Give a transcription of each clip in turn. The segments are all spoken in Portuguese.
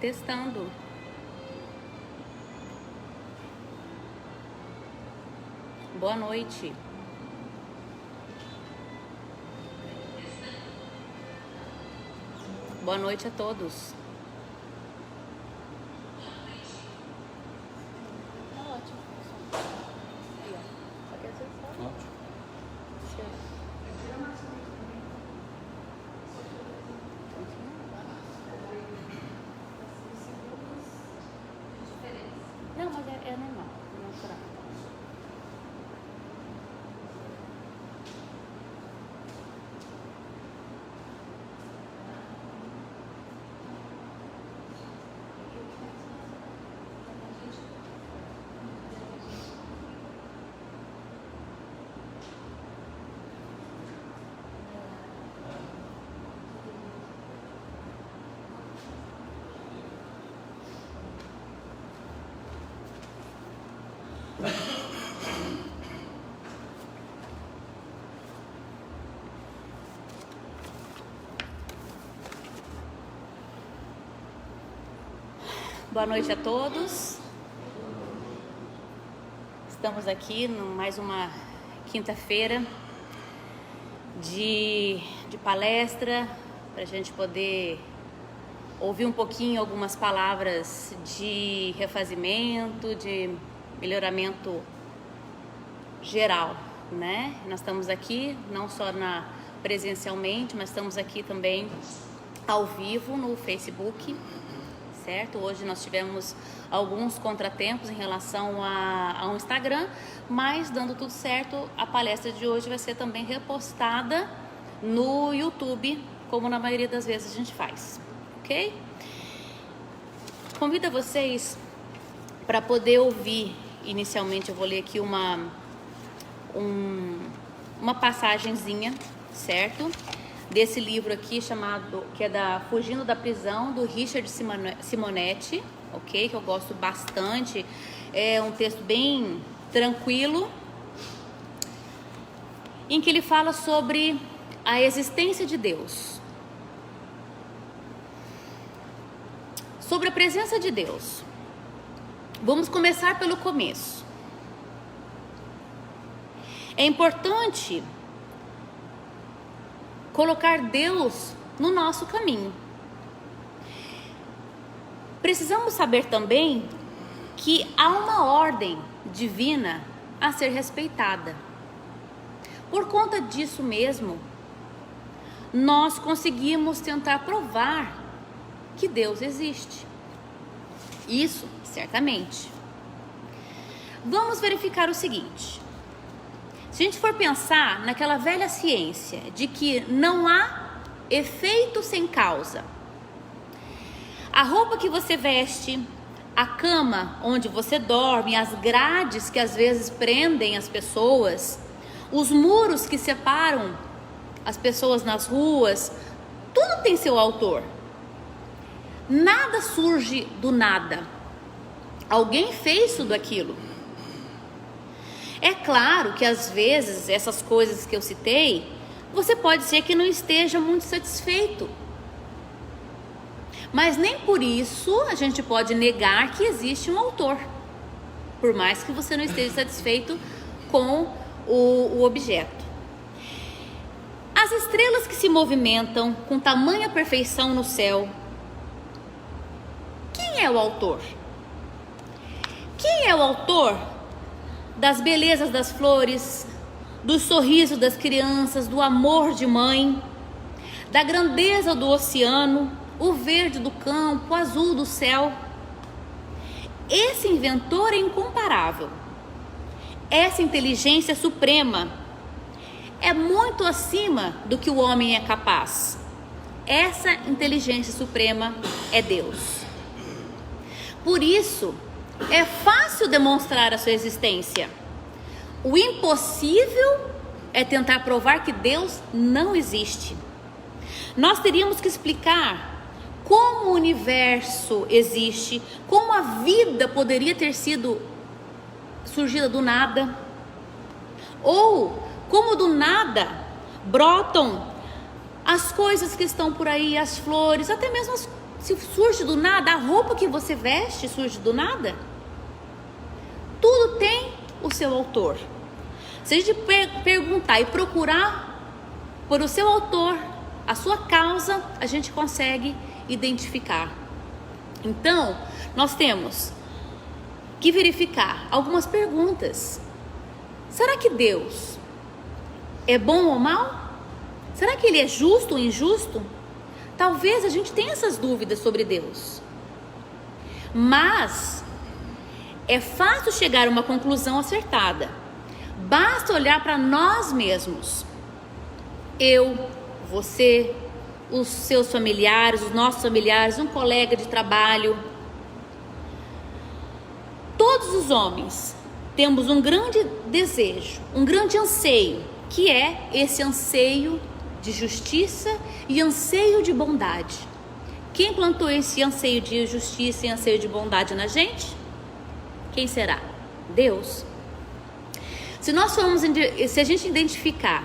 Testando. Boa noite. Boa noite a todos. Tá ótimo. Aí, ó. Pode acessar. Ótimo. Não, mas é normal, é natural. Boa noite a todos. Estamos aqui em mais uma quinta-feira de palestra para a gente poder ouvir um pouquinho algumas palavras de refazimento, de melhoramento geral, né? Nós estamos aqui não só presencialmente, mas estamos aqui também ao vivo no Facebook. Certo? Hoje nós tivemos alguns contratempos em relação ao Instagram, mas dando tudo certo, a palestra de hoje vai ser também repostada no YouTube, como na maioria das vezes a gente faz, ok? Convido vocês para poder ouvir, inicialmente eu vou ler aqui uma passagenzinha, certo? Desse livro aqui que é Fugindo da Prisão, do Richard Simonetti, ok? Que eu gosto bastante. É um texto bem tranquilo, em que ele fala sobre a existência de Deus, sobre a presença de Deus. Vamos começar pelo começo. É importante colocar Deus no nosso caminho. Precisamos saber também que há uma ordem divina a ser respeitada. Por conta disso mesmo, nós conseguimos tentar provar que Deus existe. Isso, certamente. Vamos verificar o seguinte. Se a gente for pensar naquela velha ciência de que não há efeito sem causa, a roupa que você veste, a cama onde você dorme, as grades que às vezes prendem as pessoas, os muros que separam as pessoas nas ruas, tudo tem seu autor. Nada surge do nada. Alguém fez tudo aquilo. É claro que às vezes essas coisas que eu citei, você pode ser que não esteja muito satisfeito. Mas nem por isso a gente pode negar que existe um autor. Por mais que você não esteja satisfeito com o objeto. As estrelas que se movimentam com tamanha perfeição no céu, quem é o autor? Quem é o autor das belezas das flores, do sorriso das crianças, do amor de mãe, da grandeza do oceano, o verde do campo, o azul do céu? Esse inventor é incomparável. Essa inteligência suprema é muito acima do que o homem é capaz. Essa inteligência suprema é Deus. Por isso, é fácil demonstrar a sua existência. O impossível é tentar provar que Deus não existe. Nós teríamos que explicar como o universo existe, como a vida poderia ter sido surgida do nada, ou como do nada brotam as coisas que estão por aí, as flores, até mesmo se surge do nada, a roupa que você veste surge do nada. Tudo tem o seu autor. Se a gente perguntar e procurar por o seu autor, a sua causa, a gente consegue identificar. Então, nós temos que verificar algumas perguntas. Será que Deus é bom ou mal? Será que Ele é justo ou injusto? Talvez a gente tenha essas dúvidas sobre Deus. Mas é fácil chegar a uma conclusão acertada. Basta olhar para nós mesmos. Eu, você, os seus familiares, os nossos familiares, um colega de trabalho. Todos os homens temos um grande desejo, um grande anseio, que é esse anseio de justiça e anseio de bondade. Quem plantou esse anseio de justiça e anseio de bondade na gente? Quem será? Deus. Se a gente identificar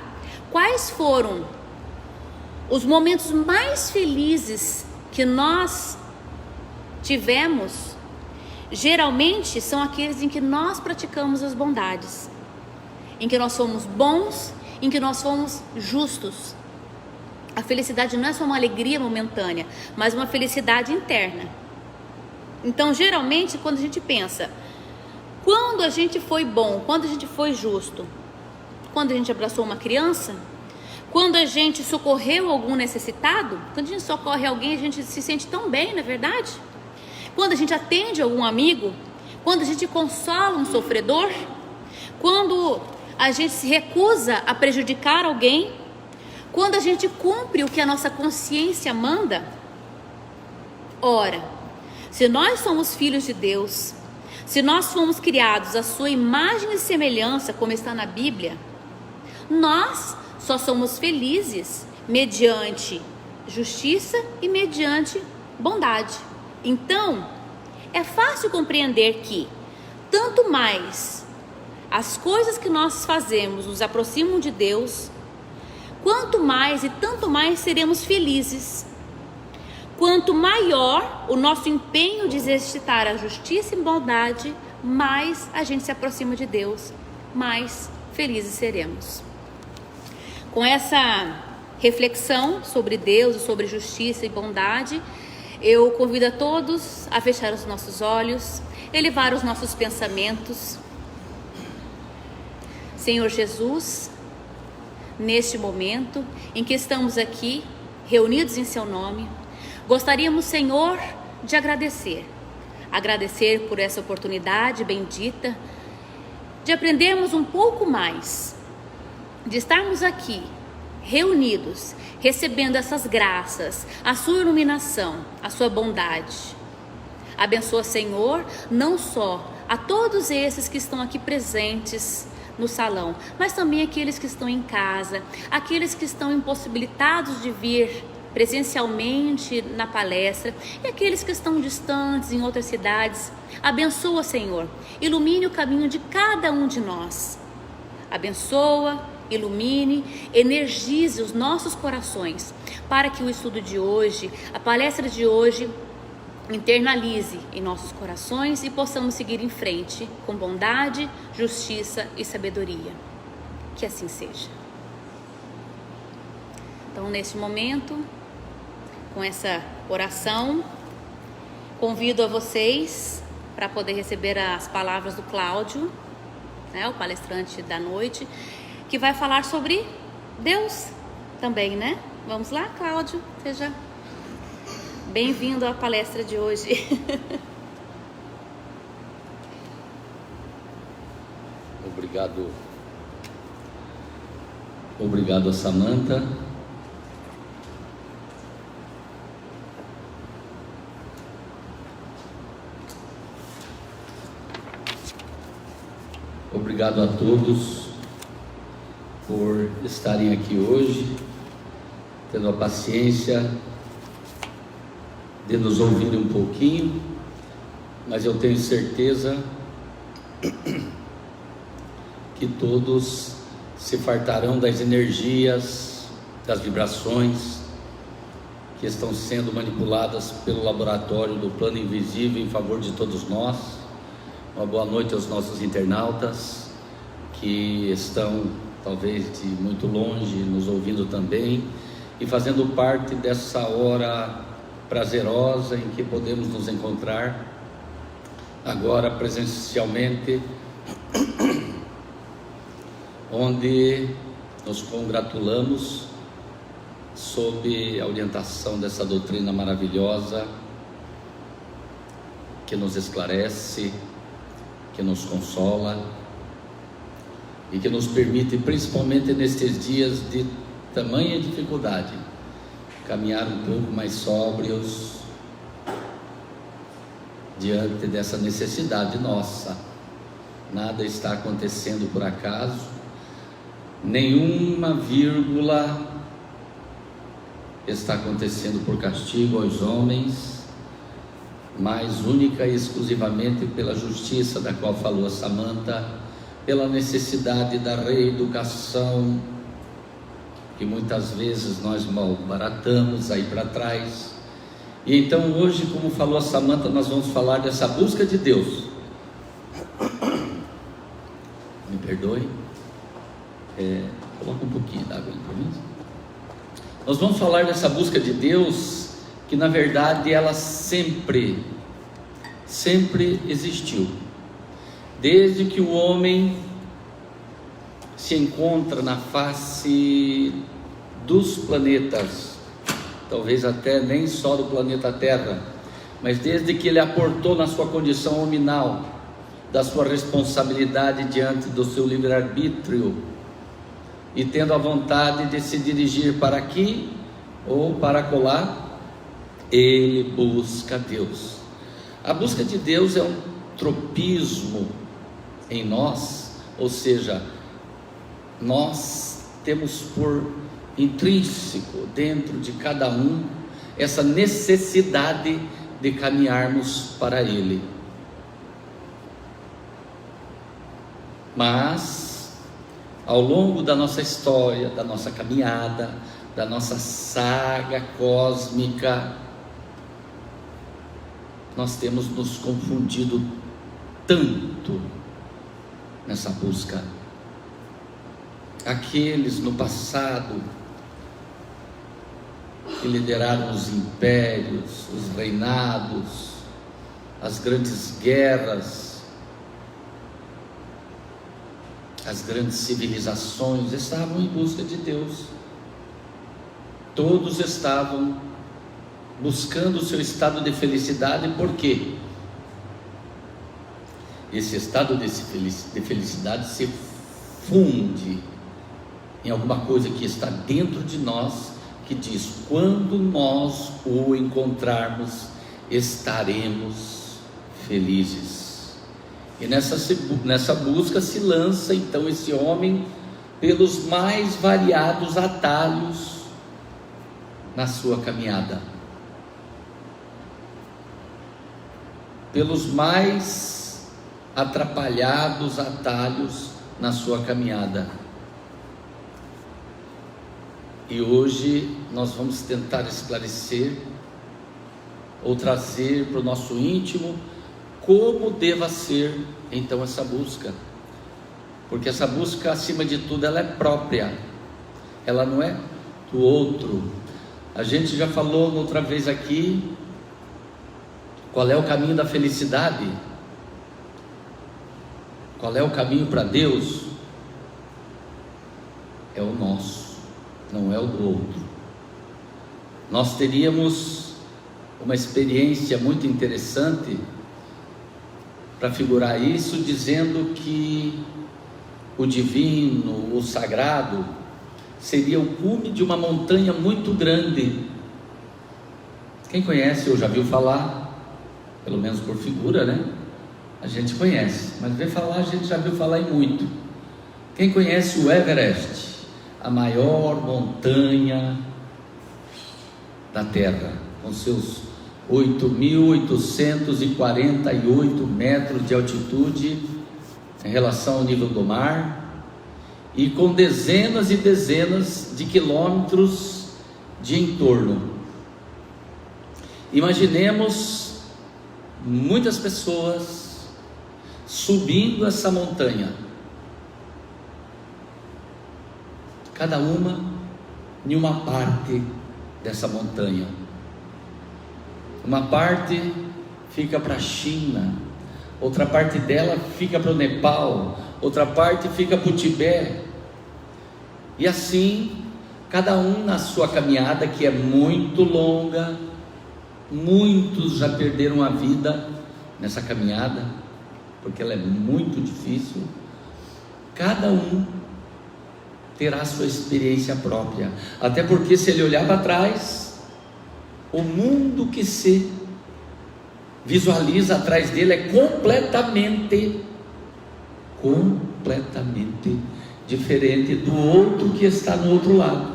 quais foram os momentos mais felizes que nós tivemos, geralmente são aqueles em que nós praticamos as bondades, em que nós fomos bons, em que nós fomos justos. A felicidade não é só uma alegria momentânea, mas uma felicidade interna. Então, geralmente, quando a gente pensa, quando a gente foi bom, quando a gente foi justo, quando a gente abraçou uma criança, quando a gente socorreu algum necessitado, quando a gente socorre alguém, a gente se sente tão bem, não é verdade? Quando a gente atende algum amigo, quando a gente consola um sofredor, quando a gente se recusa a prejudicar alguém, quando a gente cumpre o que a nossa consciência manda. Ora, se nós somos filhos de Deus, se nós fomos criados à sua imagem e semelhança, como está na Bíblia, nós só somos felizes mediante justiça e mediante bondade. Então, é fácil compreender que, tanto mais as coisas que nós fazemos nos aproximam de Deus, quanto mais e tanto mais seremos felizes. Quanto maior o nosso empenho de exercitar a justiça e bondade, mais a gente se aproxima de Deus, mais felizes seremos. Com essa reflexão sobre Deus, sobre justiça e bondade, eu convido a todos a fechar os nossos olhos, elevar os nossos pensamentos. Senhor Jesus, neste momento em que estamos aqui, reunidos em Seu nome, gostaríamos, Senhor, de agradecer por essa oportunidade bendita, de aprendermos um pouco mais, de estarmos aqui, reunidos, recebendo essas graças, a Sua iluminação, a Sua bondade. Abençoa, Senhor, não só a todos esses que estão aqui presentes no salão, mas também aqueles que estão em casa, aqueles que estão impossibilitados de vir presencialmente na palestra e aqueles que estão distantes em outras cidades. Abençoa, Senhor, ilumine o caminho de cada um de nós. Abençoa, ilumine, energize os nossos corações para que o estudo de hoje, a palestra de hoje, internalize em nossos corações e possamos seguir em frente com bondade, justiça e sabedoria. Que assim seja. Então, neste momento, com essa oração, convido a vocês para poder receber as palavras do Cláudio, né, o palestrante da noite, que vai falar sobre Deus também, né? Vamos lá, Cláudio, seja bem-vindo à palestra de hoje. Obrigado a Samantha. Obrigado a todos por estarem aqui hoje, tendo a paciência de nos ouvir um pouquinho, mas eu tenho certeza que todos se fartarão das energias, das vibrações que estão sendo manipuladas pelo laboratório do plano invisível em favor de todos nós. Uma boa noite aos nossos internautas que estão talvez de muito longe nos ouvindo também e fazendo parte dessa hora prazerosa em que podemos nos encontrar agora presencialmente, onde nos congratulamos sob a orientação dessa doutrina maravilhosa que nos esclarece, que nos consola e que nos permite, principalmente nestes dias de tamanha dificuldade, caminhar um pouco mais sóbrios diante dessa necessidade nossa. Nada está acontecendo por acaso, nenhuma vírgula está acontecendo por castigo aos homens, mas única e exclusivamente pela justiça da qual falou a Samantha, pela necessidade da reeducação, que muitas vezes nós malbaratamos aí para trás. E então hoje, como falou a Samantha, nós vamos falar dessa busca de Deus. Me perdoe, coloca um pouquinho d'água aí para mim. Nós vamos falar dessa busca de Deus, que na verdade ela sempre existiu. Desde que o homem se encontra na face dos planetas, talvez até nem só do planeta Terra, mas desde que ele aportou na sua condição hominal, da sua responsabilidade diante do seu livre-arbítrio, e tendo a vontade de se dirigir para aqui ou para acolá, ele busca Deus. A busca de Deus é um tropismo em nós, ou seja, nós temos por intrínseco dentro de cada um essa necessidade de caminharmos para Ele. Mas ao longo da nossa história, da nossa caminhada, da nossa saga cósmica, nós temos nos confundido tanto nessa busca. Aqueles no passado que lideraram os impérios, os reinados, as grandes guerras, as grandes civilizações, estavam em busca de Deus. Todos estavam buscando o seu estado de felicidade. Por quê? Esse estado de felicidade se funde em alguma coisa que está dentro de nós, que diz: quando nós o encontrarmos, estaremos felizes. E nessa busca se lança então esse homem pelos mais variados atalhos na sua caminhada, pelos mais atrapalhados atalhos na sua caminhada. E hoje nós vamos tentar esclarecer ou trazer para o nosso íntimo como deva ser então essa busca, porque essa busca, acima de tudo, ela é própria, ela não é do outro. A gente já falou outra vez aqui qual é o caminho da felicidade, qual é o caminho para Deus. É o nosso, não é o do outro. Nós teríamos uma experiência muito interessante para figurar isso, dizendo que o divino, o sagrado, seria o cume de uma montanha muito grande. Quem conhece ou já viu falar, pelo menos por figura, né? A gente conhece, mas ver falar a gente já viu falar em muito. Quem conhece o Everest, a maior montanha da Terra, com seus 8.848 metros de altitude em relação ao nível do mar, e com dezenas e dezenas de quilômetros de entorno. Imaginemos muitas pessoas subindo essa montanha, cada uma em uma parte dessa montanha. Uma parte fica para a China, outra parte dela fica para o Nepal, outra parte fica para o Tibete. E assim, cada um na sua caminhada, que é muito longa. Muitos já perderam a vida nessa caminhada, porque ela é muito difícil. Cada um terá a sua experiência própria, até porque se ele olhar para trás, o mundo que se visualiza atrás dele é completamente diferente do outro que está no outro lado.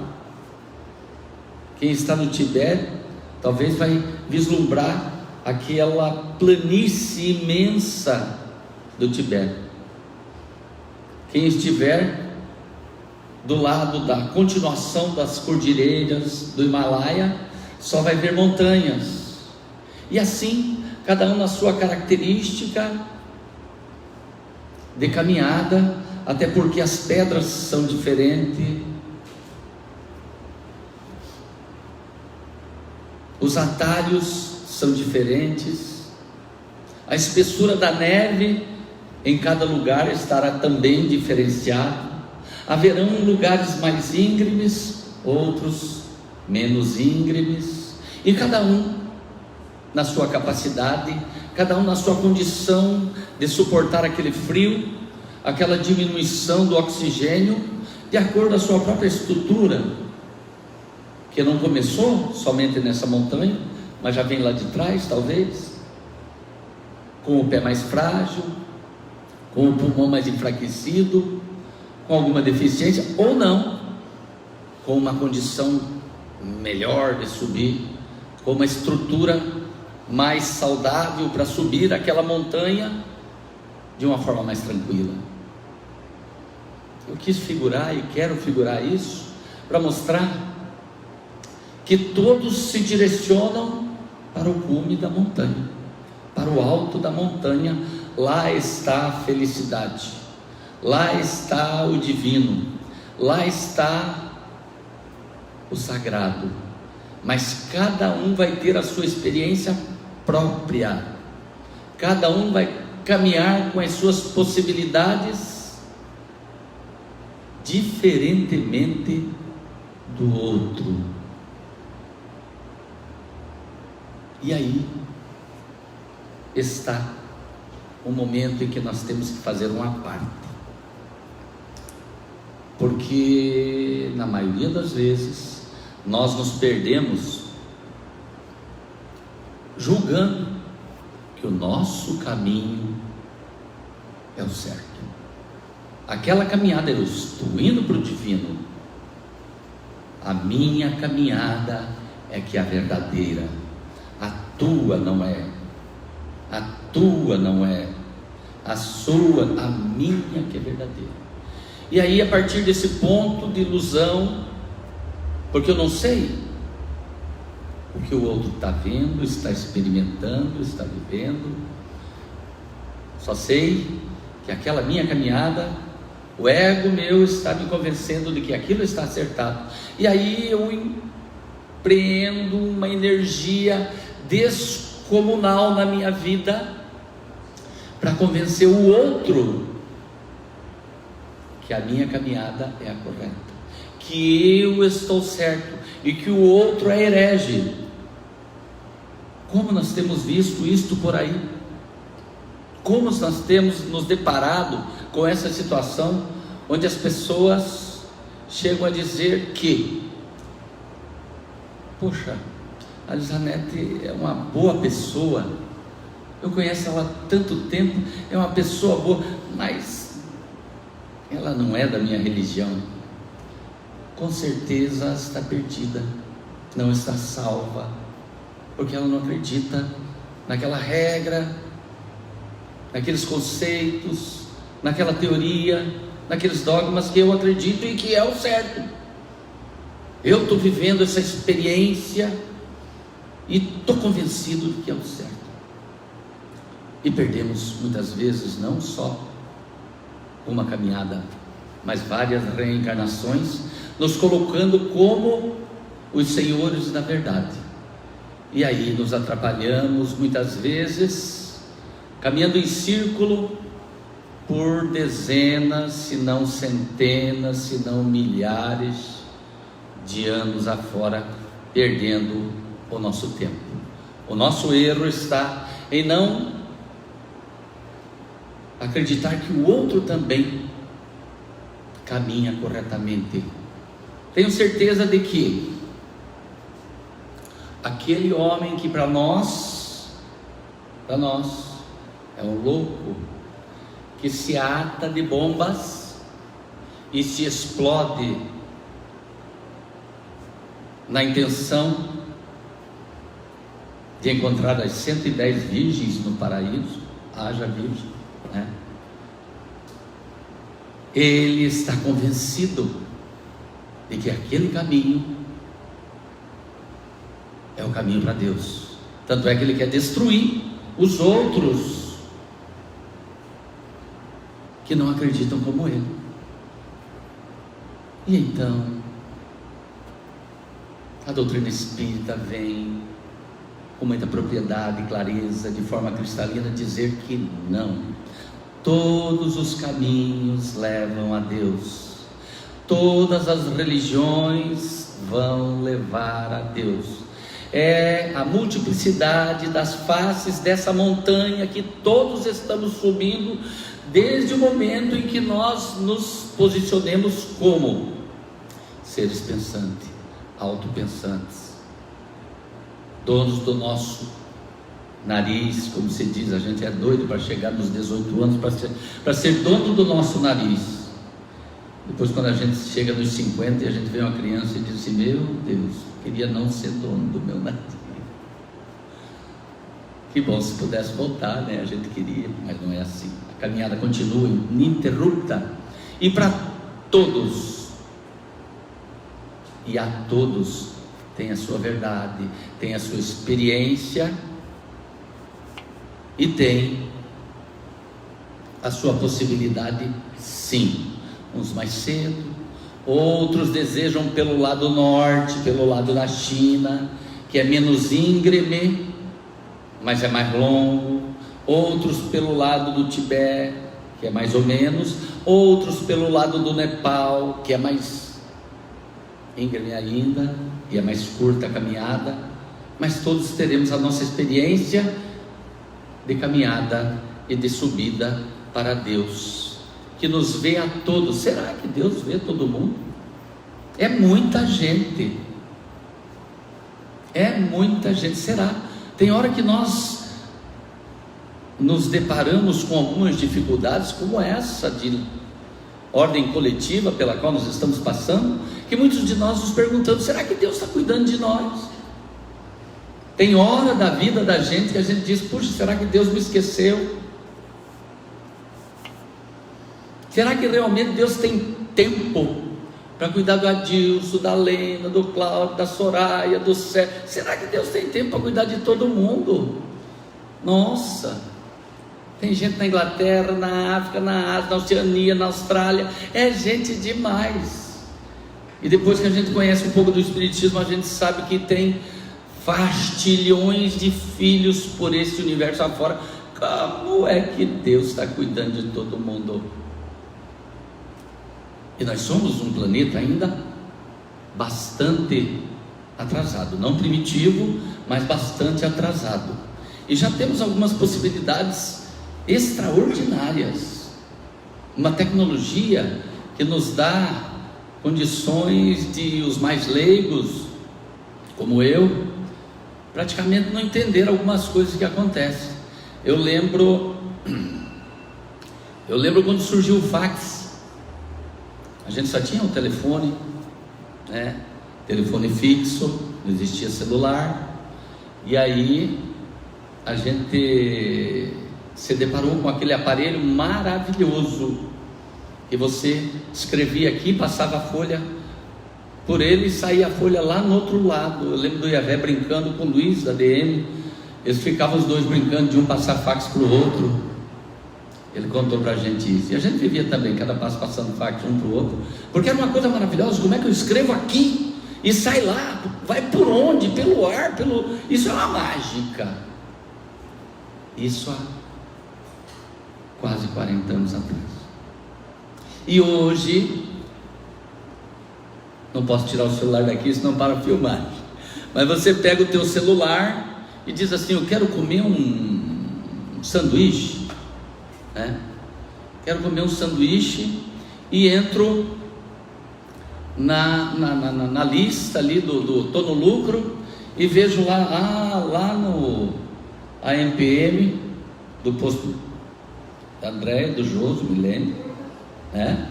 Quem está no Tibete talvez vai vislumbrar aquela planície imensa do Tibete. Quem estiver do lado da continuação das cordilheiras do Himalaia só vai ver montanhas. E assim, cada um na sua característica de caminhada, até porque as pedras são diferentes, os atalhos são diferentes, a espessura da neve em cada lugar estará também diferenciada. Haverão lugares mais íngremes, outros menos íngremes, e cada um na sua capacidade, cada um na sua condição de suportar aquele frio, aquela diminuição do oxigênio, de acordo com a sua própria estrutura, que não começou somente nessa montanha, mas já vem lá de trás, talvez, com o pé mais frágil, com o pulmão mais enfraquecido, com alguma deficiência, ou não, com uma condição melhor de subir, com uma estrutura mais saudável para subir aquela montanha de uma forma mais tranquila. Eu quis figurar e quero figurar isso para mostrar que todos se direcionam para o cume da montanha, para o alto da montanha. Lá está a felicidade, lá está o divino, lá está o sagrado, mas cada um vai ter a sua experiência própria, cada um vai caminhar com as suas possibilidades diferentemente do outro. E aí está o momento em que nós temos que fazer uma parte, porque na maioria das vezes nós nos perdemos julgando que o nosso caminho é o certo. Aquela caminhada, eu estou indo para o divino, a minha caminhada é que é a verdadeira, a tua não é, a tua não é, a sua, a minha que é verdadeira. E aí, a partir desse ponto de ilusão, porque eu não sei o que o outro está vendo, está experimentando, está vivendo, só sei que aquela minha caminhada, o ego meu está me convencendo de que aquilo está acertado, e aí eu empreendo uma energia descomunal na minha vida para convencer o outro que a minha caminhada é a correta, que eu estou certo e que o outro é herege. Como nós temos visto isto por aí? Como nós temos nos deparado com essa situação onde as pessoas chegam a dizer que, poxa, a Elisanete é uma boa pessoa, eu conheço ela há tanto tempo, é uma pessoa boa, mas ela não é da minha religião. Com certeza está perdida, não está salva, porque ela não acredita naquela regra, naqueles conceitos, naquela teoria, naqueles dogmas que eu acredito e que é o certo. Eu estou vivendo essa experiência e estou convencido de que é o certo. E perdemos muitas vezes não só uma caminhada, mas várias reencarnações, nos colocando como os senhores da verdade. E aí nos atrapalhamos muitas vezes, caminhando em círculo por dezenas, se não centenas, se não milhares de anos afora, perdendo o nosso tempo. O nosso erro está em não acreditar que o outro também caminha corretamente. Tenho certeza de que aquele homem que para nós é um louco, que se ata de bombas e se explode na intenção de encontrar as 110 virgens no paraíso, haja virgem, né? Ele está convencido de que aquele caminho é o caminho para Deus. Tanto é que ele quer destruir os outros que não acreditam como ele. E então a doutrina espírita vem com muita propriedade e clareza, de forma cristalina, dizer que não, todos os caminhos levam a Deus, todas as religiões vão levar a Deus. É a multiplicidade das faces dessa montanha que todos estamos subindo, desde o momento em que nós nos posicionemos como seres pensantes, autopensantes, donos do nosso nariz, como se diz. A gente é doido para chegar nos 18 anos para ser dono do nosso nariz. Depois, quando a gente chega nos 50 e a gente vê uma criança e diz assim: meu Deus, queria não ser dono do meu nariz. Que bom se pudesse voltar, né? A gente queria, mas não é assim. A caminhada continua ininterrupta, e para todos e a todos tem a sua verdade, tem a sua experiência e tem a sua possibilidade, sim. Uns mais cedo, outros desejam pelo lado norte, pelo lado da China, que é menos íngreme, mas é mais longo. Outros pelo lado do Tibete, que é mais ou menos. Outros pelo lado do Nepal, que é mais íngreme ainda, e é mais curta a caminhada. Mas todos teremos a nossa experiência de caminhada e de subida para Deus, que nos vê a todos. Será que Deus vê todo mundo? É muita gente. É muita gente. Será? Tem hora que nós nos deparamos com algumas dificuldades, como essa de ordem coletiva pela qual nós estamos passando, que muitos de nós nos perguntamos: será que Deus está cuidando de nós? Tem hora da vida da gente que a gente diz: puxa, será que Deus me esqueceu? Será que realmente Deus tem tempo para cuidar do Adilson, da Lena, do Cláudio, da Soraya, do Sérgio? Será que Deus tem tempo para cuidar de todo mundo? Nossa, tem gente na Inglaterra, na África, na Ásia, na Oceania, na Austrália. É gente demais. E depois que a gente conhece um pouco do Espiritismo, a gente sabe que tem vastilhões de filhos por esse universo afora. Como é que Deus está cuidando de todo mundo? E nós somos um planeta ainda bastante atrasado, não primitivo, mas bastante atrasado. E já temos algumas possibilidades extraordinárias, uma tecnologia que nos dá condições de os mais leigos, como eu, praticamente não entender algumas coisas que acontecem. Eu lembro quando surgiu o fax. A gente só tinha um telefone, né? Telefone fixo, não existia celular. E aí a gente se deparou com aquele aparelho maravilhoso, que você escrevia aqui, passava a folha por ele e saía a folha lá no outro lado. Eu lembro do Iavé brincando com o Luiz da DM, eles ficavam os dois brincando de um passar fax para o outro. Ele contou para a gente isso, e a gente vivia também, cada passo passando fax um para o outro, porque era uma coisa maravilhosa. Como é que eu escrevo aqui e sai lá? Vai por onde? Pelo ar, isso é uma mágica. Isso há quase 40 anos atrás. E hoje, não posso tirar o celular daqui, senão para a filmagem, mas você pega o teu celular e diz assim: eu quero comer um sanduíche, né? Quero comer um sanduíche, e entro na lista ali tô no lucro, e vejo lá no AMPM do posto da André, do Joso, me lembro, né?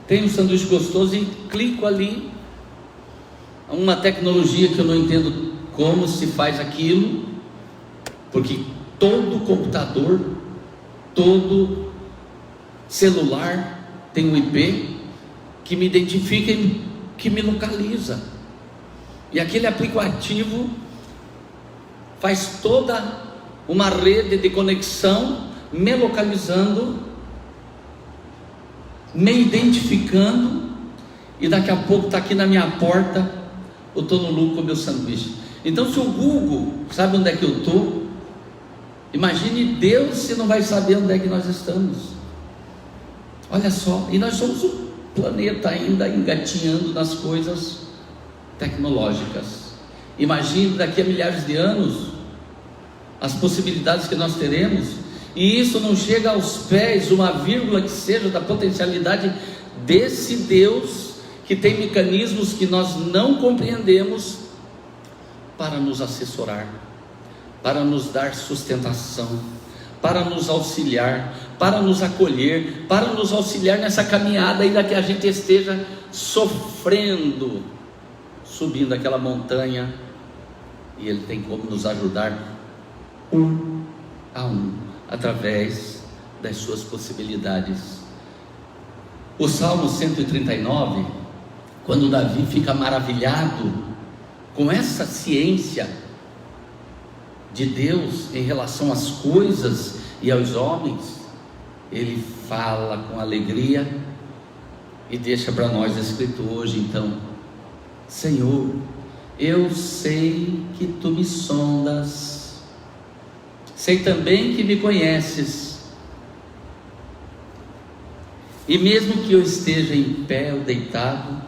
Tem um sanduíche gostoso, e clico ali. Uma tecnologia que eu não entendo como se faz aquilo, porque todo computador, todo celular tem um IP que me identifica e que me localiza, e aquele aplicativo faz toda uma rede de conexão, me localizando, me identificando, e daqui a pouco está aqui na minha porta, eu estou no lucro com o meu sanduíche. Então, se o Google sabe onde é que eu estou, imagine Deus se não vai saber onde é que nós estamos. Olha só, e nós somos um planeta ainda engatinhando nas coisas tecnológicas. Imagine daqui a milhares de anos as possibilidades que nós teremos, e isso não chega aos pés, uma vírgula que seja, da potencialidade desse Deus que tem mecanismos que nós não compreendemos para nos assessorar, para nos dar sustentação, para nos auxiliar, para nos acolher, para nos auxiliar nessa caminhada, ainda que a gente esteja sofrendo, subindo aquela montanha, e Ele tem como nos ajudar um a um, através das suas possibilidades. O Salmo 139, quando Davi fica maravilhado com essa ciência de Deus em relação às coisas e aos homens, ele fala com alegria e deixa para nós escrito hoje, então: Senhor, eu sei que Tu me sondas, sei também que me conheces, e mesmo que eu esteja em pé ou deitado,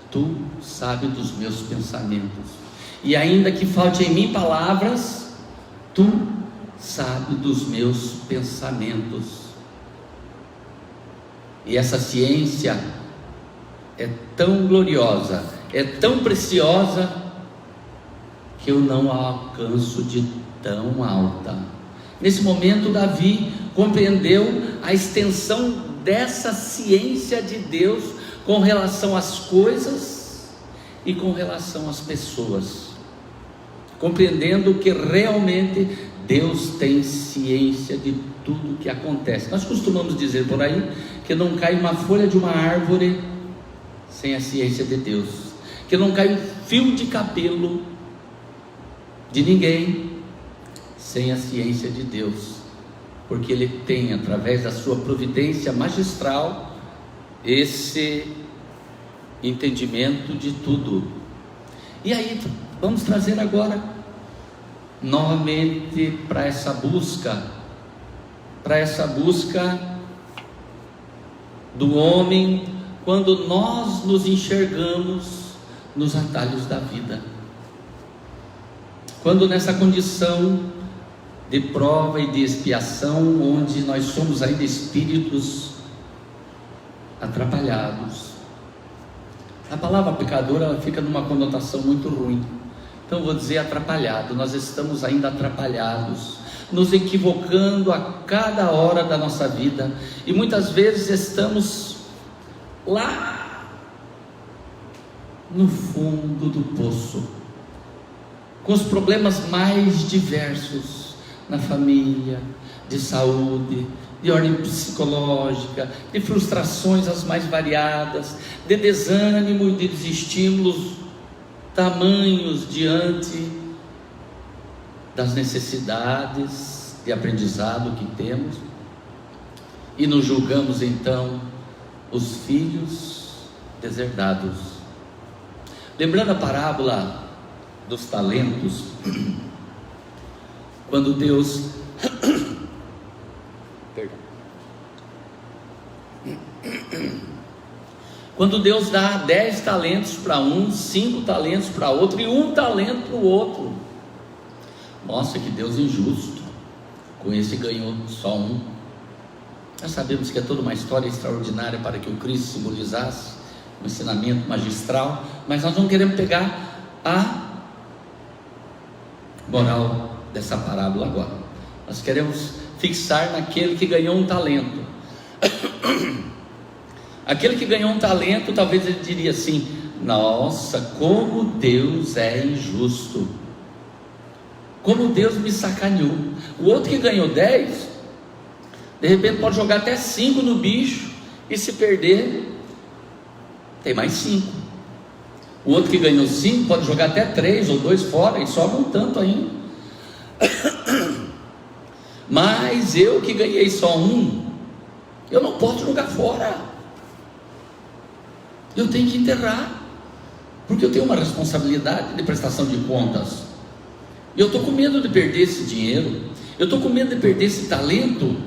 Tu sabes dos meus pensamentos, e ainda que falte em mim palavras, Tu sabes dos meus pensamentos. E essa ciência é tão gloriosa, é tão preciosa, que eu não a alcanço de tão alta. Nesse momento, Davi compreendeu a extensão dessa ciência de Deus com relação às coisas e com relação às pessoas, compreendendo que realmente Deus tem ciência de tudo que acontece. Nós costumamos dizer por aí que não cai uma folha de uma árvore sem a ciência de Deus, que não cai um fio de cabelo de ninguém sem a ciência de Deus, porque Ele tem, através da sua providência magistral, esse entendimento de tudo. E aí vamos trazer agora novamente para essa busca do homem, quando nós nos enxergamos nos atalhos da vida, quando nessa condição de prova e de expiação, onde nós somos ainda espíritos atrapalhados. A palavra pecador, ela fica numa conotação muito ruim, então eu vou dizer atrapalhado. Nós estamos ainda atrapalhados, nos equivocando a cada hora da nossa vida, e muitas vezes estamos lá no fundo do poço, com os problemas mais diversos na família, de saúde, de ordem psicológica, de frustrações as mais variadas, de desânimo e de desestímulos tamanhos diante das necessidades de aprendizado que temos, e nos julgamos então os filhos deserdados. Lembrando a parábola dos talentos, quando Deus quando Deus dá 10 talentos para um, 5 talentos para outro e 1 talento para o outro, mostra que Deus é injusto. Com esse ganhou só 1. Nós sabemos que é toda uma história extraordinária para que o Cristo simbolizasse um ensinamento magistral, mas nós não queremos pegar a moral dessa parábola agora. Nós queremos fixar naquele que ganhou 1 talento. Aquele que ganhou 1 talento, talvez ele diria assim: nossa, como Deus é injusto, como Deus me sacaneou. O outro que ganhou 10, de repente pode jogar até 5 no bicho, e se perder, tem mais 5. O outro que ganhou 5 pode jogar até 3 ou 2 fora, e sobra um tanto ainda. Mas eu que ganhei só 1, eu não posso jogar fora, eu tenho que enterrar, porque eu tenho uma responsabilidade de prestação de contas. E eu estou com medo de perder esse dinheiro, eu estou com medo de perder esse talento,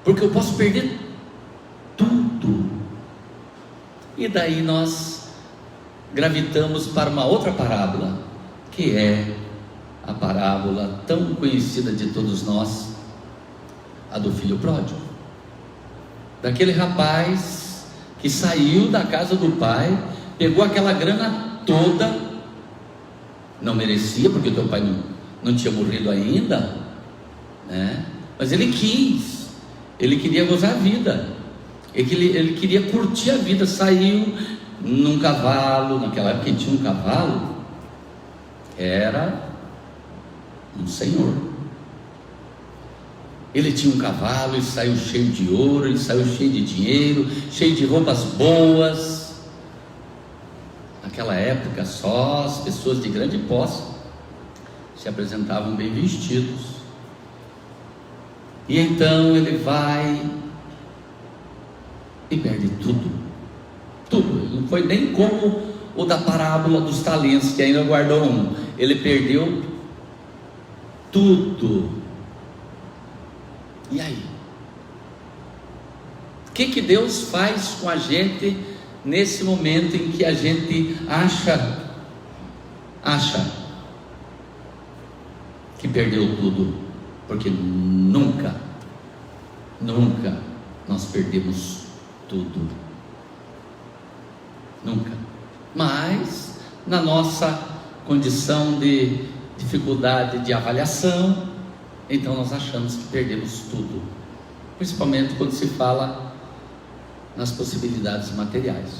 porque eu posso perder tudo. E daí nós gravitamos para uma outra parábola, que é a parábola tão conhecida de todos nós, a do filho pródigo, daquele rapaz que saiu da casa do pai, pegou aquela grana toda, não merecia, porque o teu pai não tinha morrido ainda, né? Mas ele quis, ele queria gozar a vida, ele queria curtir a vida. Saiu num cavalo, naquela época quem tinha um cavalo era um senhor. Ele tinha um cavalo, ele saiu cheio de ouro, ele saiu cheio de dinheiro, cheio de roupas boas. Naquela época só as pessoas de grande posse se apresentavam bem vestidos. E então ele vai e perde tudo. Tudo. Não foi nem como o da parábola dos talentos, que ainda guardou 1. Ele perdeu tudo. E aí? O que Deus faz com a gente nesse momento em que a gente acha que perdeu tudo? Porque nunca nós perdemos tudo. Nunca. Mas na nossa condição de dificuldade de avaliação, então nós achamos que perdemos tudo, principalmente quando se fala nas possibilidades materiais.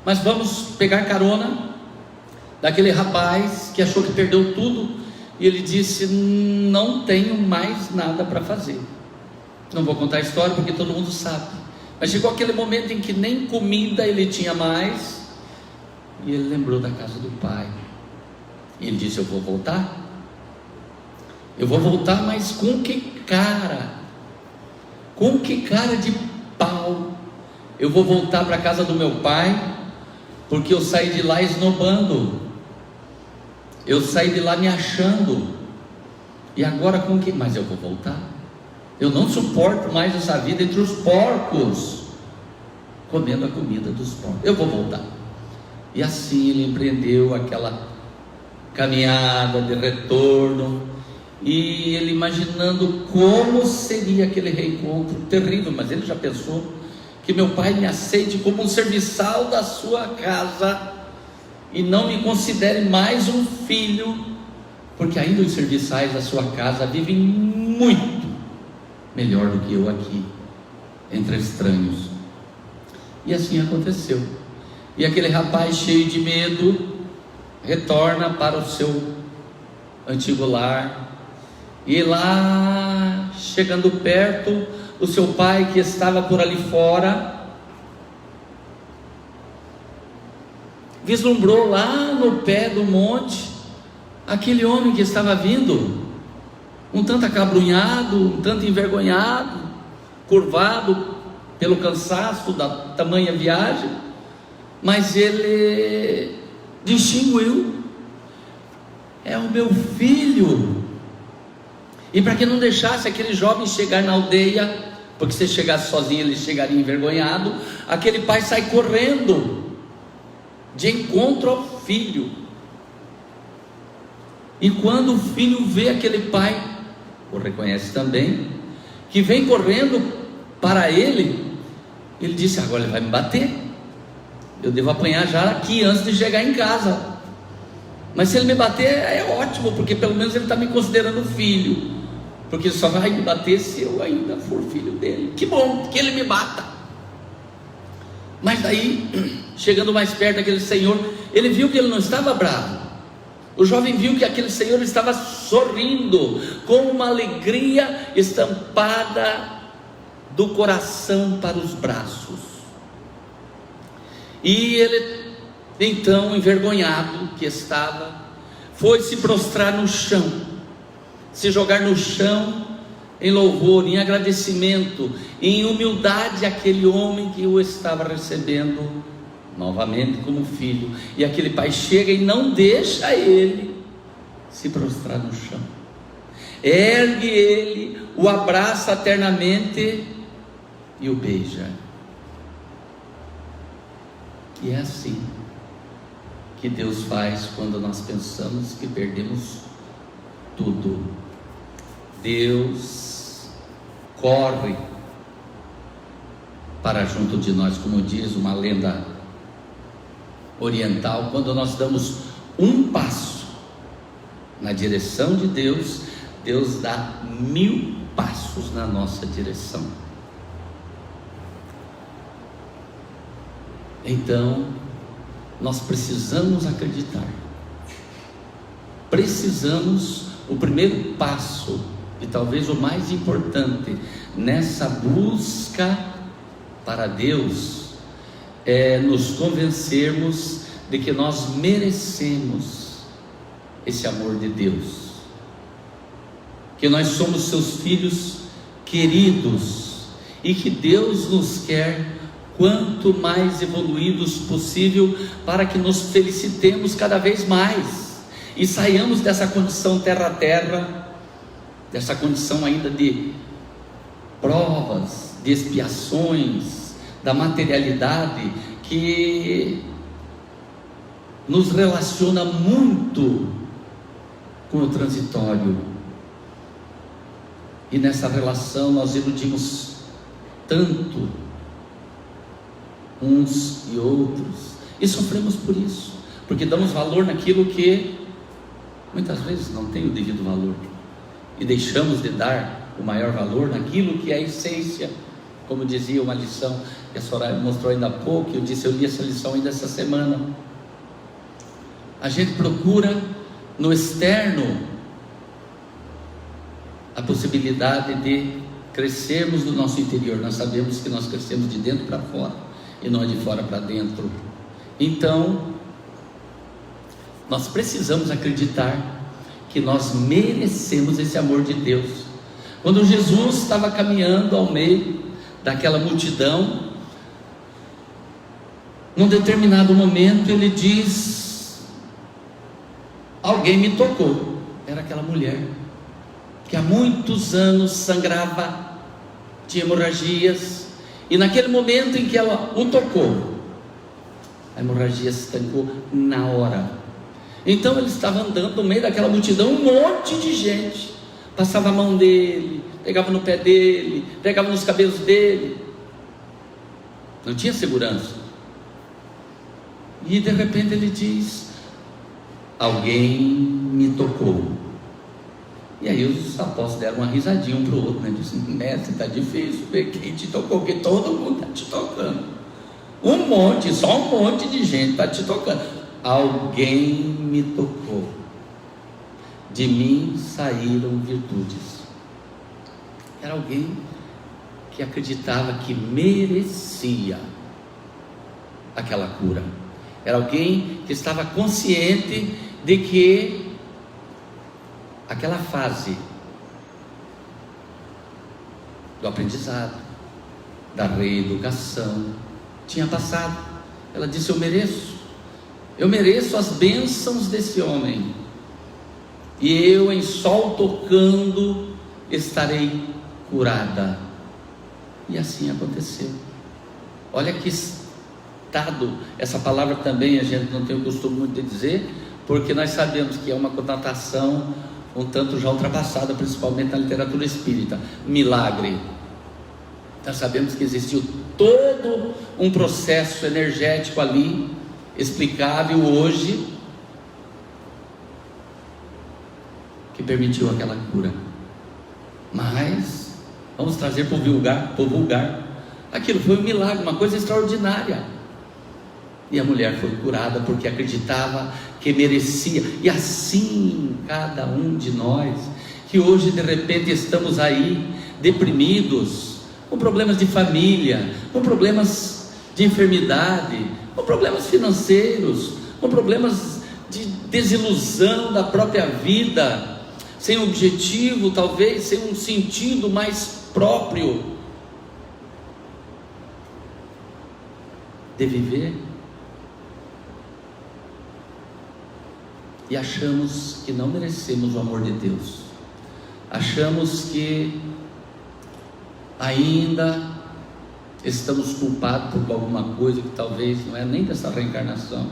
Mas vamos pegar carona daquele rapaz que achou que perdeu tudo, e ele disse: não tenho mais nada para fazer. Não vou contar a história porque todo mundo sabe, mas chegou aquele momento em que nem comida ele tinha mais, e ele lembrou da casa do pai, e ele disse: eu vou voltar, mas com que cara? Com que cara de pau? Eu vou voltar para a casa do meu pai, porque eu saí de lá esnobando, eu saí de lá me achando, e agora com que? Mas eu vou voltar. Eu não suporto mais essa vida entre os porcos, comendo a comida dos porcos. Eu vou voltar. E assim ele empreendeu aquela caminhada de retorno, e ele imaginando como seria aquele reencontro terrível. Mas ele já pensou: que meu pai me aceite como um serviçal da sua casa e não me considere mais um filho, porque ainda os serviçais da sua casa vivem muito melhor do que eu aqui, entre estranhos. E assim aconteceu. E aquele rapaz, cheio de medo, retorna para o seu antigo lar, E lá, chegando perto, o seu pai, que estava por ali fora, vislumbrou lá no pé do monte aquele homem que estava vindo, um tanto acabrunhado, um tanto envergonhado, curvado pelo cansaço da tamanha viagem, mas ele distinguiu: é o meu filho. E para que não deixasse aquele jovem chegar na aldeia, porque se chegasse sozinho ele chegaria envergonhado, aquele pai sai correndo de encontro ao filho. E quando o filho vê aquele pai, o reconhece também, que vem correndo para ele, ele disse: agora ele vai me bater, eu devo apanhar já aqui antes de chegar em casa. Mas se ele me bater é ótimo, porque pelo menos ele está me considerando filho, porque ele só vai me bater se eu ainda for filho dele. Que bom que ele me bata. Mas daí, chegando mais perto daquele senhor, ele viu que ele não estava bravo. O jovem viu que aquele senhor estava sorrindo, com uma alegria estampada do coração para os braços. E ele, então, envergonhado que estava, foi se prostrar no chão, se jogar no chão em louvor, em agradecimento, em humildade àquele homem que o estava recebendo novamente como filho. E aquele pai chega e não deixa ele se prostrar no chão, ergue ele, o abraça eternamente e o beija. E é assim que Deus faz quando nós pensamos que perdemos tudo. Deus corre para junto de nós, como diz uma lenda oriental, quando nós damos um passo na direção de Deus, Deus dá 1000 passos na nossa direção. Então, nós precisamos acreditar, precisamos, o primeiro passo, e talvez o mais importante, nessa busca para Deus, é nos convencermos de que nós merecemos esse amor de Deus, que nós somos seus filhos queridos, e que Deus nos quer quanto mais evoluídos possível, para que nos felicitemos cada vez mais, e saiamos dessa condição terra a terra, dessa condição ainda de provas, de expiações, da materialidade, que nos relaciona muito com o transitório, e nessa relação nós iludimos tanto uns e outros, e sofremos por isso, porque damos valor naquilo que muitas vezes não tem o devido valor, e deixamos de dar o maior valor naquilo que é a essência. Como dizia uma lição que a Soraya mostrou ainda há pouco, eu li essa lição ainda essa semana. A gente procura no externo a possibilidade de crescermos no nosso interior. Nós sabemos que nós crescemos de dentro para fora, e não de fora para dentro. Então, nós precisamos acreditar que nós merecemos esse amor de Deus. Quando Jesus estava caminhando ao meio daquela multidão, num determinado momento ele diz: alguém me tocou. Era aquela mulher que há muitos anos sangrava, tinha hemorragias, e naquele momento em que ela o tocou, a hemorragia se estancou na hora. Então ele estava andando no meio daquela multidão, um monte de gente passava a mão dele, pegava no pé dele, pegava nos cabelos dele, não tinha segurança. E de repente ele diz: alguém me tocou. E aí os apóstolos deram uma risadinha um para o outro, né? Disseram: mestre, está difícil ver quem te tocou, porque todo mundo está te tocando, só um monte de gente está te tocando. Alguém me tocou. de mim saíram virtudes. Era alguém que acreditava que merecia aquela cura. Era alguém que estava consciente de que aquela fase do aprendizado, da reeducação, tinha passado. Ela disse: eu mereço as bênçãos desse homem, e eu, em sol tocando, estarei curada. E assim aconteceu. Olha que estado, essa palavra também a gente não tem o costume muito de dizer, porque nós sabemos que é uma conotação um tanto já ultrapassada, principalmente na literatura espírita. Milagre. Nós sabemos que existiu todo um processo energético ali, explicável hoje, que permitiu aquela cura. Mas vamos trazer para o vulgar. Aquilo foi um milagre, uma coisa extraordinária. E a mulher foi curada porque acreditava que merecia. E assim cada um de nós, que hoje de repente estamos aí deprimidos, com problemas de família, com problemas de enfermidade, com problemas financeiros, com problemas de desilusão da própria vida, sem objetivo, talvez sem um sentido mais próprio de viver, e achamos que não merecemos o amor de Deus, achamos que ainda estamos culpados por alguma coisa que talvez não é nem dessa reencarnação,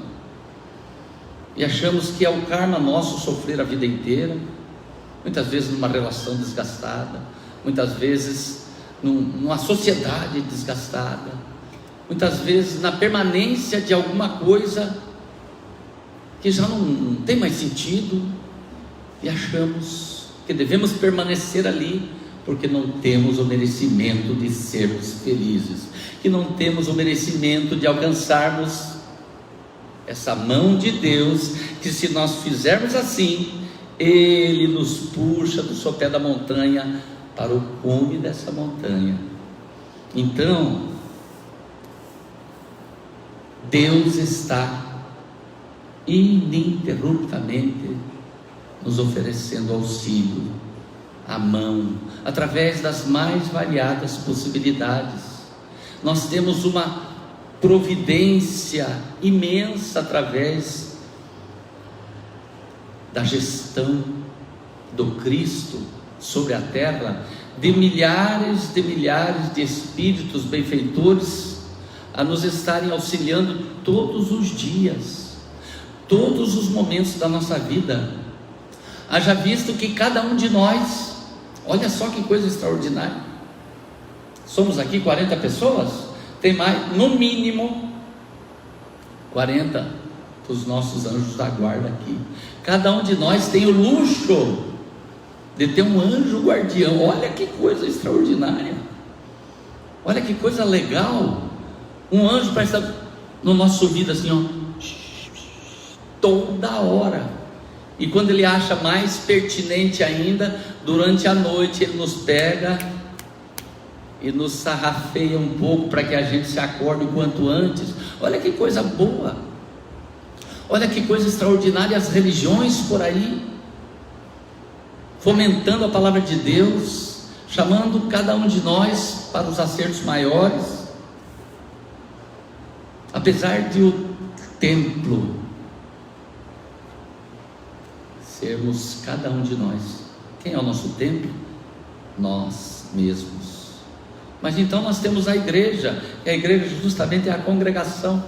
e achamos que é o karma nosso sofrer a vida inteira, muitas vezes numa relação desgastada, muitas vezes numa sociedade desgastada, muitas vezes na permanência de alguma coisa que já não tem mais sentido, e achamos que devemos permanecer ali, porque não temos o merecimento de sermos felizes, que não temos o merecimento de alcançarmos essa mão de Deus, que se nós fizermos assim, Ele nos puxa do sopé da montanha para o cume dessa montanha. Então, Deus está ininterruptamente nos oferecendo auxílio, a mão, através das mais variadas possibilidades. Nós temos uma providência imensa através da gestão do Cristo sobre a terra, de milhares de espíritos benfeitores a nos estarem auxiliando todos os dias, todos os momentos da nossa vida. Haja visto que cada um de nós, olha só que coisa extraordinária, somos aqui 40 pessoas, tem mais, no mínimo 40 dos nossos anjos da guarda aqui. Cada um de nós tem o luxo de ter um anjo guardião. Olha que coisa extraordinária, olha que coisa legal. Um anjo para estar no nosso ouvido assim, ó, toda hora. E quando ele acha mais pertinente ainda, durante a noite ele nos pega e nos sarrafeia um pouco para que a gente se acorde o quanto antes. Olha que coisa boa, olha que coisa extraordinária. As religiões por aí fomentando a palavra de Deus, chamando cada um de nós para os acertos maiores. Apesar de o templo sermos cada um de nós, quem é o nosso templo? Nós mesmos. Mas então nós temos a igreja, e a igreja justamente é a congregação,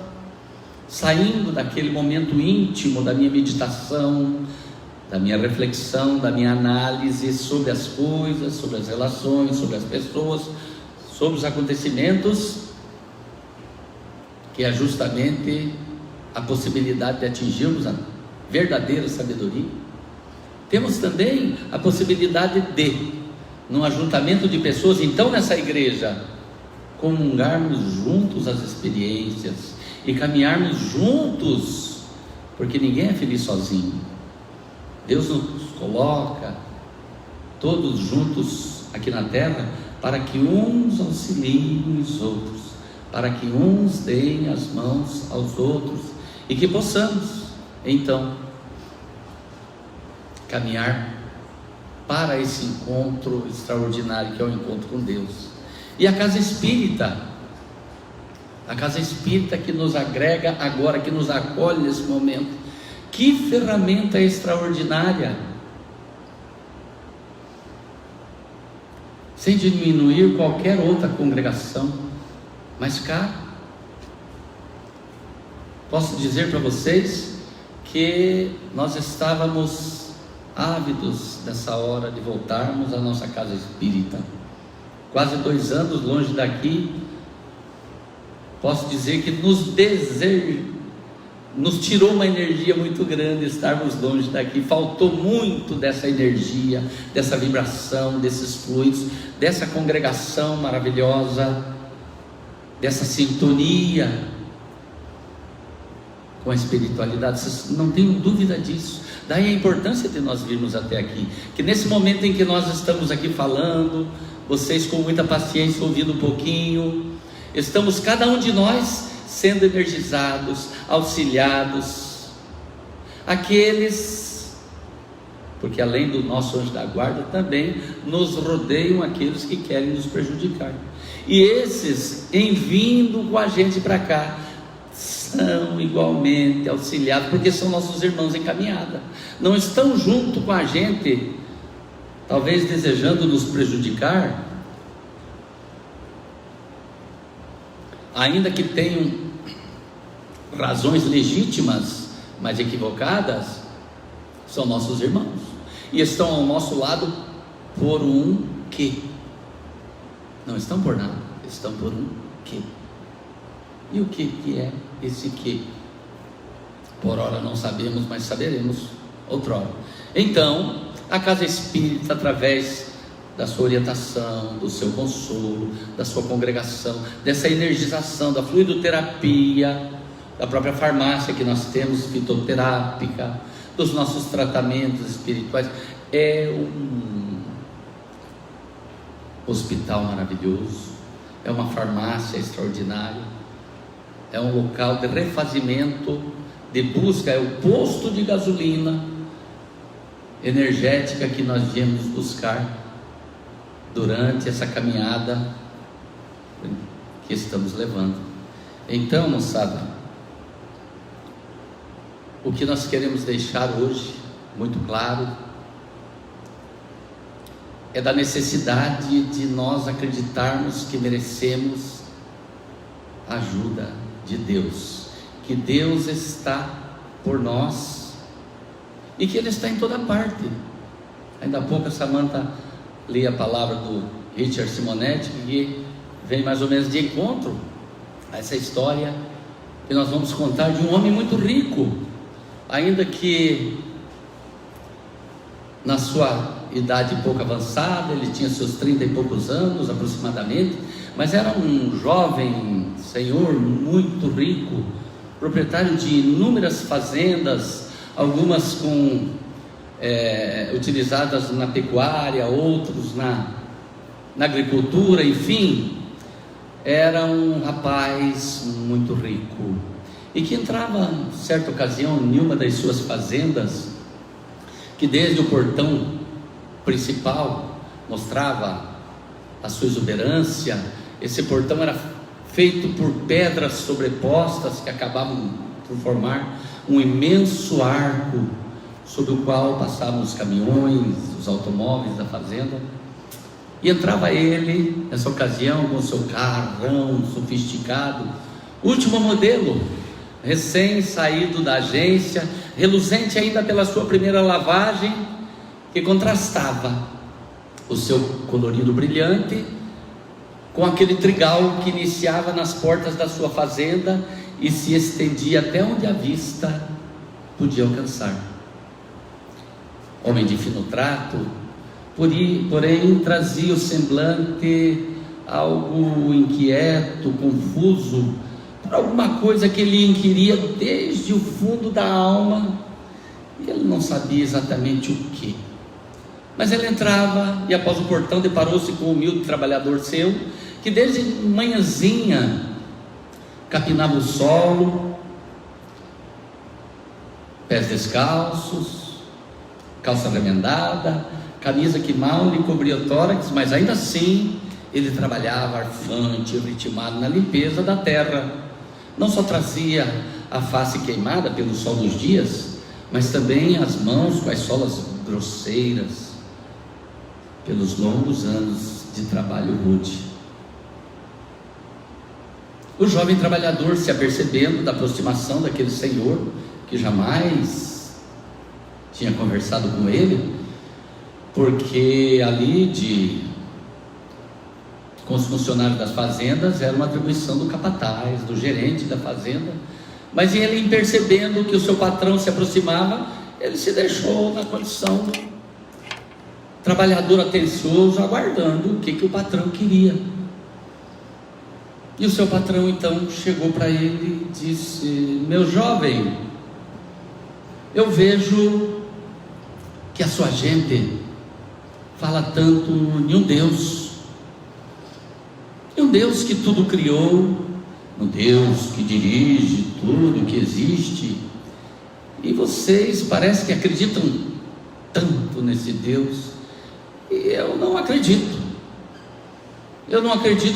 saindo daquele momento íntimo da minha meditação, da minha reflexão, da minha análise sobre as coisas, sobre as relações, sobre as pessoas, sobre os acontecimentos, que é justamente a possibilidade de atingirmos a verdadeira sabedoria. Temos também a possibilidade de, num ajuntamento de pessoas, então nessa igreja, comungarmos juntos as experiências e caminharmos juntos, porque ninguém é feliz sozinho. Deus nos coloca todos juntos aqui na terra para que uns auxiliem os outros, para que uns deem as mãos aos outros e que possamos, então, caminhar para esse encontro extraordinário que é o encontro com Deus. E a casa espírita que nos agrega agora, que nos acolhe nesse momento, que ferramenta extraordinária, sem diminuir qualquer outra congregação, mas cá, posso dizer para vocês que nós estávamos ávidos nessa hora de voltarmos à nossa casa espírita. Quase 2 anos longe daqui, posso dizer que nos tirou uma energia muito grande estarmos longe daqui. Faltou muito dessa energia, dessa vibração, desses fluidos, dessa congregação maravilhosa, dessa sintonia com a espiritualidade. Vocês não tenham dúvida disso. Daí a importância de nós virmos até aqui, que nesse momento em que nós estamos aqui falando, vocês com muita paciência ouvindo um pouquinho, estamos cada um de nós sendo energizados, auxiliados, aqueles, porque além do nosso anjo da guarda, também nos rodeiam aqueles que querem nos prejudicar, e esses, em vindo com a gente para cá, são igualmente auxiliados, porque são nossos irmãos em caminhada, não estão junto com a gente, talvez desejando nos prejudicar, ainda que tenham razões legítimas, mas equivocadas, são nossos irmãos, e estão ao nosso lado por um quê? Não estão por nada, estão por um quê? E o que é esse quê? Por ora não sabemos, mas saberemos outrora. Então, a casa espírita, através da sua orientação, do seu consolo, da sua congregação, dessa energização, da fluidoterapia, da própria farmácia que nós temos, fitoterápica, dos nossos tratamentos espirituais, é um hospital maravilhoso, é uma farmácia extraordinária, é um local de refazimento, de busca, é o posto de gasolina energética que nós viemos buscar durante essa caminhada que estamos levando. Então, moçada, o que nós queremos deixar hoje muito claro é da necessidade de nós acreditarmos que merecemos a ajuda de Deus, que Deus está por nós e que Ele está em toda parte. Ainda há pouco a Samantha li a palavra do Richard Simonetti, que vem mais ou menos de encontro a essa história que nós vamos contar de um homem muito rico, ainda que na sua idade pouco avançada, ele tinha seus 30 e poucos anos aproximadamente, mas era um jovem senhor muito rico, proprietário de inúmeras fazendas, algumas utilizadas na pecuária, outros na agricultura, enfim, era um rapaz muito rico, e que entrava, em certa ocasião, em uma das suas fazendas, que desde o portão principal mostrava a sua exuberância. Esse portão era feito por pedras sobrepostas que acabavam por formar um imenso arco sobre o qual passavam os caminhões, os automóveis da fazenda, e entrava ele nessa ocasião com seu carrão sofisticado, último modelo, recém saído da agência, reluzente ainda pela sua primeira lavagem, que contrastava o seu colorido brilhante com aquele trigal que iniciava nas portas da sua fazenda e se estendia até onde a vista podia alcançar. Homem de fino trato, porém trazia o semblante algo inquieto, confuso, por alguma coisa que ele inquiria desde o fundo da alma, e ele não sabia exatamente o que. Mas ele entrava e após o portão deparou-se com o humilde trabalhador seu, que desde manhãzinha capinava o solo, pés descalços, calça remendada, camisa que mal lhe cobria o tórax, mas ainda assim ele trabalhava arfante, ritmado na limpeza da terra. Não só trazia a face queimada pelo sol dos dias, mas também as mãos com as solas grosseiras, pelos longos anos de trabalho rude. O jovem trabalhador, se apercebendo da aproximação daquele senhor, que jamais tinha conversado com ele, porque ali com os funcionários das fazendas era uma atribuição do capataz, do gerente da fazenda, mas ele, percebendo que o seu patrão se aproximava, ele se deixou na condição trabalhador atencioso, aguardando o que o patrão queria. E o seu patrão então chegou para ele e disse: meu jovem, eu vejo que a sua gente fala tanto em um Deus que tudo criou, um Deus que dirige tudo que existe, e vocês parece que acreditam tanto nesse Deus, e eu não acredito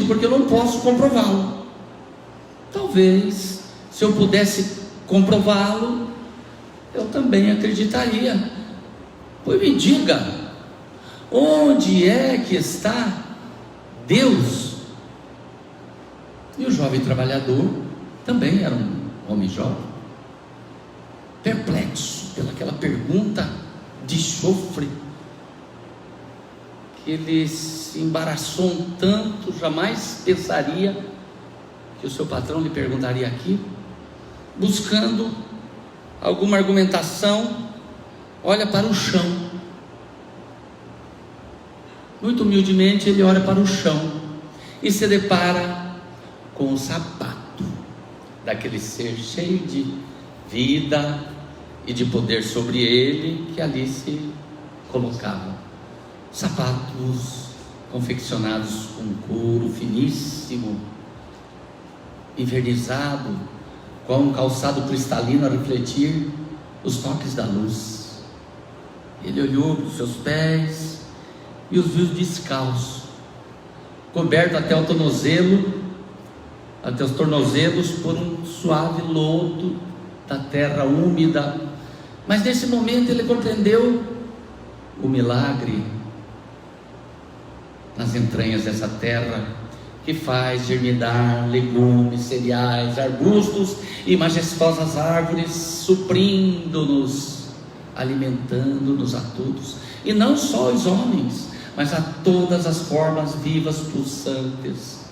porque eu não posso comprová-lo. Talvez, se eu pudesse comprová-lo, eu também acreditaria. Pois me diga, onde é que está Deus? E o jovem trabalhador também era um homem jovem, perplexo pelaquela pergunta de chofre, que ele se embaraçou um tanto, jamais pensaria que o seu patrão lhe perguntaria aquilo. Buscando alguma argumentação, olha para o chão. Muito humildemente ele olha para o chão e se depara com o sapato daquele ser cheio de vida e de poder sobre ele, que ali se colocava. Sapatos confeccionados com couro finíssimo, envernizado, com um calçado cristalino a refletir os toques da luz. Ele olhou para os seus pés e os viu descalços, coberto até os tornozelos por um suave lodo da terra úmida. Mas nesse momento ele compreendeu o milagre nas entranhas dessa terra, que faz germinar legumes, cereais, arbustos e majestosas árvores, suprindo-nos, alimentando-nos a todos, e não só os homens, mas a todas as formas vivas pulsantes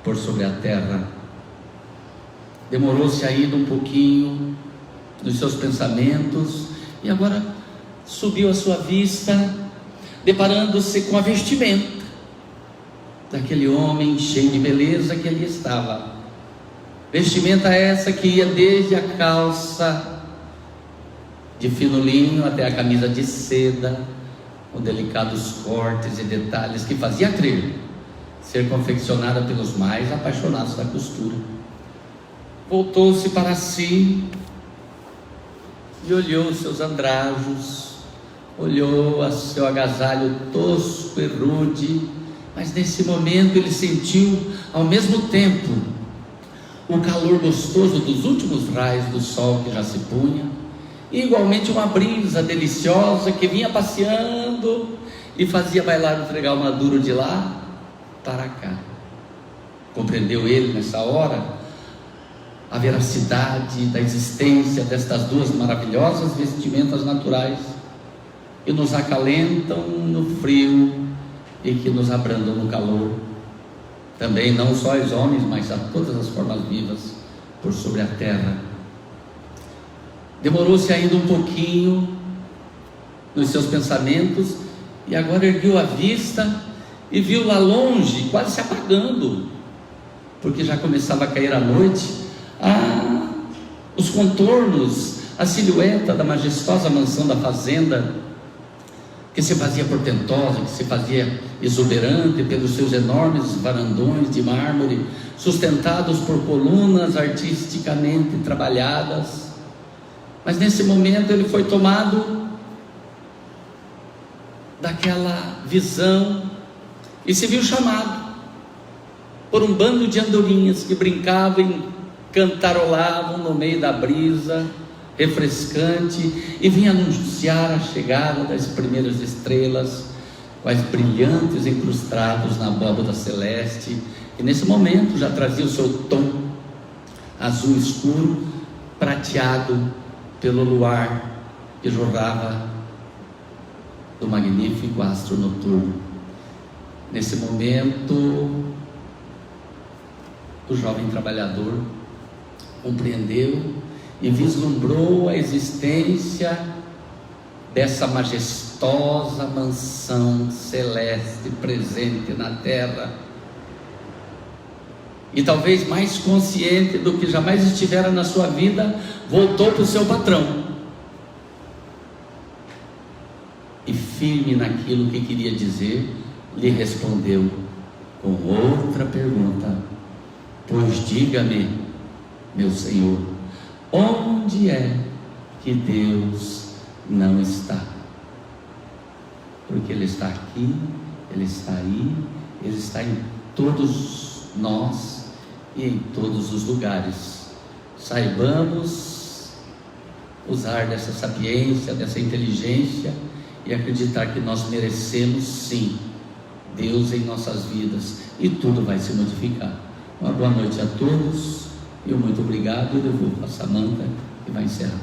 por sobre a terra. Demorou-se ainda um pouquinho nos seus pensamentos, e agora subiu a sua vista, deparando-se com a vestimenta daquele homem cheio de beleza que ali estava. Vestimenta essa que ia desde a calça de fino linho até a camisa de seda, com delicados cortes e detalhes que fazia crer ser confeccionada pelos mais apaixonados da costura. Voltou-se para si e olhou seus andrajos, olhou a seu agasalho tosco e rude, mas nesse momento ele sentiu ao mesmo tempo o calor gostoso dos últimos raios do sol que já se punha, e igualmente uma brisa deliciosa que vinha passeando e fazia bailar o trigal maduro de lá para cá. Compreendeu ele nessa hora a veracidade da existência destas duas maravilhosas vestimentas naturais, que nos acalentam no frio e que nos abrandam no calor. Também não só os homens, mas a todas as formas vivas por sobre a terra. Demorou-se ainda um pouquinho nos seus pensamentos, e agora ergueu a vista e viu lá longe, quase se apagando, porque já começava a cair a noite, os contornos a silhueta da majestosa mansão da fazenda, que se fazia portentosa, que se fazia exuberante pelos seus enormes varandões de mármore, sustentados por colunas artisticamente trabalhadas. Mas nesse momento ele foi tomado daquela visão e se viu chamado por um bando de andorinhas que brincavam e cantarolavam no meio da brisa refrescante e vinha anunciar a chegada das primeiras estrelas, quais brilhantes incrustados na abóbada celeste, e nesse momento já trazia o seu tom azul escuro, prateado pelo luar que jorrava do magnífico astro noturno. Nesse momento, o jovem trabalhador compreendeu e vislumbrou a existência dessa majestosa mansão celeste presente na terra, e talvez mais consciente do que jamais estivera na sua vida, voltou para o seu patrão e, firme naquilo que queria dizer, lhe respondeu com outra pergunta: pois diga-me, meu senhor, onde é que Deus não está? Porque Ele está aqui, Ele está aí, Ele está em todos nós e em todos os lugares. Saibamos usar dessa sapiência, dessa inteligência e acreditar que nós merecemos sim Deus em nossas vidas, e tudo vai se modificar. Uma boa noite a todos. E muito obrigado, eu devolvo a Samanta que vai encerrar.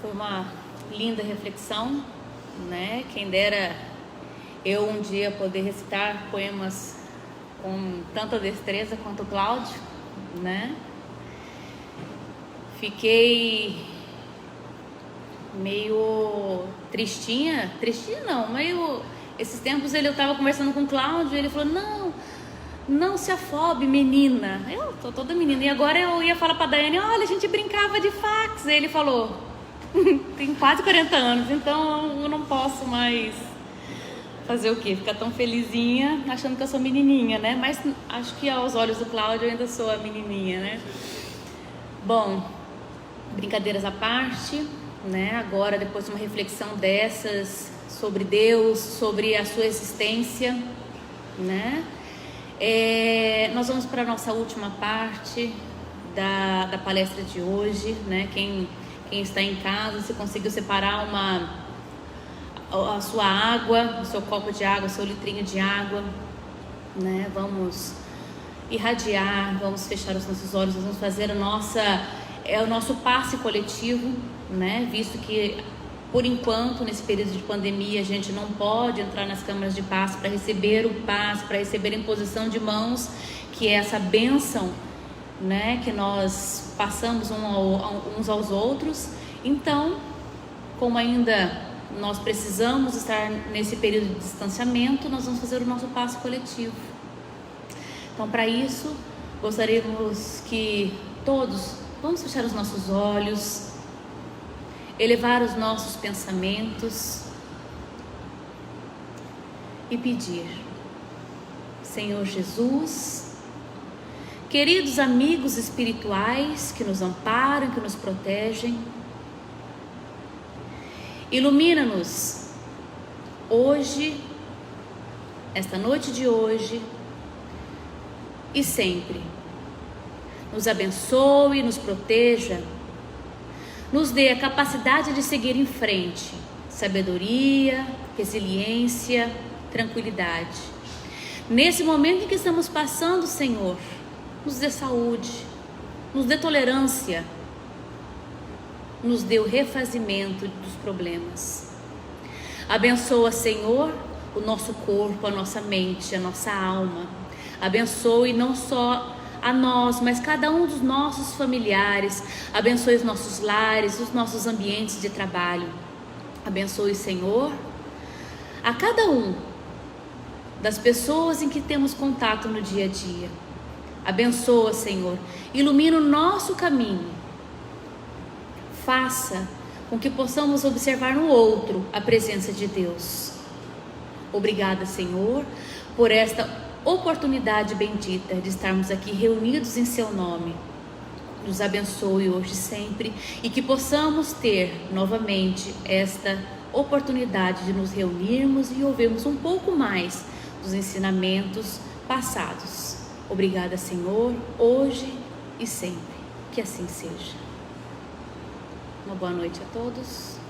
Foi uma linda reflexão, né? Quem dera eu um dia poder recitar poemas com tanta destreza quanto o Cláudio, né? Fiquei meio tristinha não, meio... Esses tempos eu estava conversando com o Cláudio e ele falou: não se afobe, menina. Eu tô toda menina. E agora eu ia falar pra Daiane: olha, a gente brincava de fax. E ele falou: tem quase 40 anos, então eu não posso mais fazer o quê? Ficar tão felizinha achando que eu sou menininha, né? Mas acho que aos olhos do Cláudio eu ainda sou a menininha, né? Bom, brincadeiras à parte, né? Agora, depois de uma reflexão dessas sobre Deus, sobre a sua existência, né? Nós vamos para a nossa última parte da palestra de hoje, né? Quem está em casa, se conseguiu separar a sua água, o seu copo de água, o seu litrinho de água, né? Vamos irradiar, vamos fechar os nossos olhos, vamos fazer o nosso passe coletivo, né? Visto que, por enquanto, nesse período de pandemia, a gente não pode entrar nas câmaras de passe para receber o passe, para receber a imposição de mãos, que é essa bênção, né? Que nós passamos uns aos outros. Então, como ainda nós precisamos estar nesse período de distanciamento, nós vamos fazer o nosso passe coletivo. Então, para isso, gostaríamos que todos vamos fechar os nossos olhos, elevar os nossos pensamentos e pedir: Senhor Jesus, queridos amigos espirituais que nos amparam, que nos protegem, ilumina-nos hoje, esta noite de hoje e sempre. Nos abençoe, nos proteja, nos dê a capacidade de seguir em frente, sabedoria, resiliência, tranquilidade. Nesse momento em que estamos passando, Senhor, nos dê saúde, nos dê tolerância, nos dê o refazimento dos problemas. Abençoa, Senhor, o nosso corpo, a nossa mente, a nossa alma. Abençoe não só a nós, mas cada um dos nossos familiares. Abençoe os nossos lares, os nossos ambientes de trabalho. Abençoe, Senhor, a cada um das pessoas em que temos contato no dia a dia. Abençoa, Senhor, ilumina o nosso caminho. Faça com que possamos observar no outro a presença de Deus. Obrigada, Senhor, por esta oportunidade bendita de estarmos aqui reunidos em Seu nome. Nos abençoe hoje e sempre, e que possamos ter novamente esta oportunidade de nos reunirmos e ouvirmos um pouco mais dos ensinamentos passados. Obrigada, Senhor, hoje e sempre. Que assim seja. Uma boa noite a todos.